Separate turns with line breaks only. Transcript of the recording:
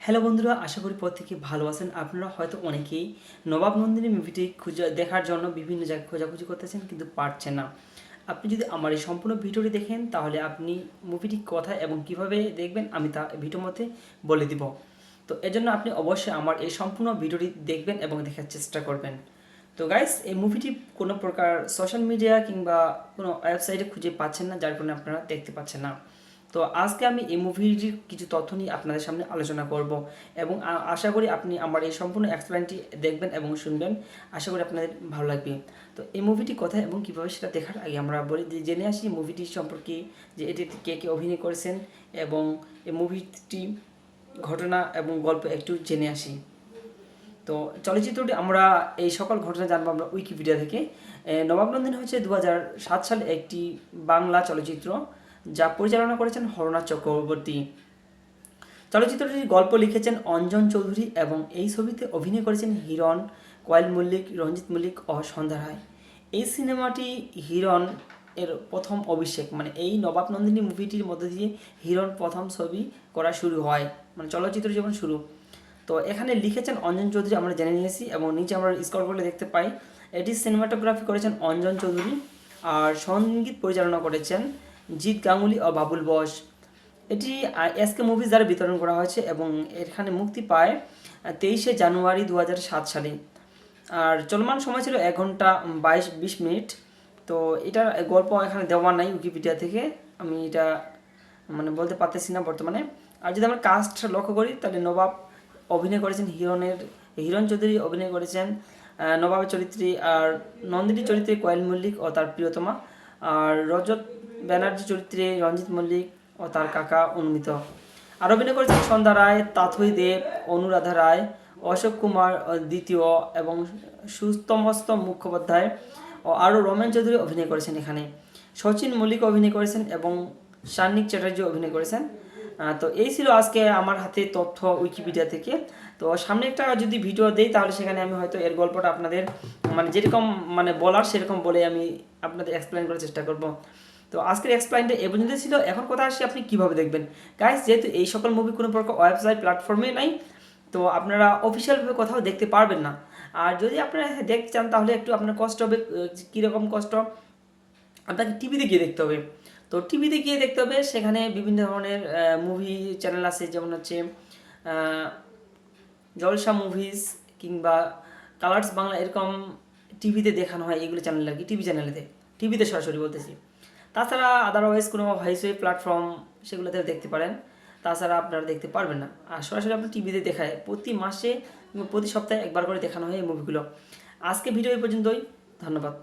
Hello বন্ধুরা, আশা করি প্রত্যেকে ভালো আছেন। আপনারা হয়তো অনেকেই নবাব নন্দিনী মুভিটি দেখার জন্য বিভিন্ন জায়গায় খোঁজাখুঁজি করতেছেন, কিন্তু পারছেন না। আপনি যদি আমার এই সম্পূর্ণ ভিডিওটি দেখেন তাহলে আপনি মুভিটি কোথায় এবং কিভাবে দেখবেন আমি তা ভিডিওর মধ্যে বলে দিব। তো এজন্য আপনি অবশ্যই আমার এই সম্পূর্ণ ভিডিওটি দেখবেন এবং দেখার চেষ্টা করবেন। তো গাইস, এই মুভিটি কোনো প্রকার সোশ্যাল মিডিয়া কিংবা কোনো ওয়েবসাইটে খুঁজে পাচ্ছেন না, যার কারণে আপনারা দেখতে পাচ্ছেন না। তো আজকে আমি এই মুভিটির কিছু তথ্য নিয়ে আপনাদের সামনে আলোচনা করব এবং আশা করি আপনি আমার এই সম্পূর্ণ এক্সপ্লেনটি দেখবেন এবং শুনবেন। আশা করি আপনাদের ভালো লাগবে। তো এই মুভিটি কোথায় এবং কীভাবে সেটা দেখার আগে আমরা জেনে আসি মুভিটি সম্পর্কে, যে এটি কে কে অভিনয় করেছেন এবং এই মুভিটি ঘটনা এবং গল্প একটু জেনে আসি। তো চলচ্চিত্রটি আমরা এই সকল ঘটনা জানবো আমরা উইকিপিডিয়া থেকে। নবাব নন্দিনী হচ্ছে 2007 সালে একটি বাংলা চলচ্চিত্র, যা পরিচালনা করেছেন হরনাথ চক্রবর্তী। চলচ্চিত্রটির গল্প লিখেছেন অঞ্জন চৌধুরী এবং এই ছবিতে অভিনয় করেছেন হিরণ, কোয়েল মল্লিক, রঞ্জিত মল্লিক ও সন্ধ্যা রায়। এই সিনেমাটি হিরণ এর প্রথম অভিষেক, মানে এই নবাব নন্দিনী মুভিটির মধ্যে দিয়ে হিরণ প্রথম ছবি করা শুরু হয়, মানে চলচ্চিত্র জীবন শুরু। তো এখানে লিখেছেন অঞ্জন চৌধুরী, আমরা জেনে নিয়েছি, এবং নিচে আমরা স্ক্রল করলে দেখতে পাই এটি সিনেমাটোগ্রাফি করেছেন অঞ্জন চৌধুরী আর সঙ্গীত পরিচালনা করেছেন জিৎ গাঙ্গুলি ও বাবুল বোস। এটি এসকে মুভিজ দ্বারা বিতরণ করা হয়েছে এবং এখানে মুক্তি পায় 23শে জানুয়ারি 2007 সালে। আর চলমান সময় ছিল 1 ঘন্টা 20 মিনিট। তো এটার গল্প এখানে দেওয়া নাই উইকিপিডিয়া থেকে, আমি এটা মানে বলতে পারতেছি না বর্তমানে। আর যদি আমরা কাস্ট লক্ষ্য করি তাহলে নবাব অভিনয় করেছেন হিরণ চৌধুরী অভিনয় করেছেন নবাবের চরিত্রে, আর নন্দিনী চরিত্রে কোয়েল মল্লিক ও তার প্রিয়তমা, আর রজত ব্যানার্জি চরিত্রে রঞ্জিত মল্লিক ও তার কাকা অনুমিত। আর অভিনয় করেছেন সন্ধ্যা রায়, তাথই দেব, অনুরাধা রায়, অশোক কুমার দ্বিতীয় এবং সুস্তমস্ত মুখোপাধ্যায় ও আরও রমেন চৌধুরী অভিনয় করেছেন এখানে। শচীন মল্লিক অভিনয় করেছেন এবং সান্নিক চ্যাটার্জি অভিনয় করেছেন। তো এই ছিল আজকে আমার হাতে তথ্য উইকিপিডিয়া থেকে। তো সামনে একটা যদি ভিডিও দেই তাহলে সেখানে আমি হয়তো এর গল্পটা আপনাদের মানে যেরকম মানে বলার সেরকম বলে আমি আপনাদের এক্সপ্লেন করার চেষ্টা করব। তো আজকের এক্সপ্লেনটা এ পর্যন্ত ছিল। এখন কথা আসি আপনি কীভাবে দেখবেন। গাইস, যেহেতু এই সকল মুভি কোনো প্রকার ওয়েবসাইট প্ল্যাটফর্মে নাই, তো আপনারা অফিসিয়ালভাবে কোথাও দেখতে পারবেন না। আর যদি আপনারা দেখতে চান তাহলে একটু আপনার কষ্ট হবে। কীরকম কষ্ট, আপনাকে টিভিতে গিয়ে দেখতে হবে। তো টিভিতে গিয়ে দেখতে হবে, সেখানে বিভিন্ন ধরনের মুভি চ্যানেল আছে, যেমন হচ্ছে জলসা মুভিজ কিংবা কালার্স বাংলা, এরকম টিভিতে দেখানো হয় এগুলো চ্যানেল আর কি, টিভিতে সরাসরি বলতেছি। তাছাড়া আদারওয়াইজ কোনো হাইসওয়ে প্ল্যাটফর্ম সেগুলোতে দেখতে পারেন, তাছাড়া আপনারা দেখতে পারবেন না। আর সরাসরি আপনার টিভিতে দেখায় প্রতি মাসে প্রতি সপ্তাহে একবার করে দেখানো হয় এই মুভিগুলো। আজকে ভিডিও এই পর্যন্তই, ধন্যবাদ।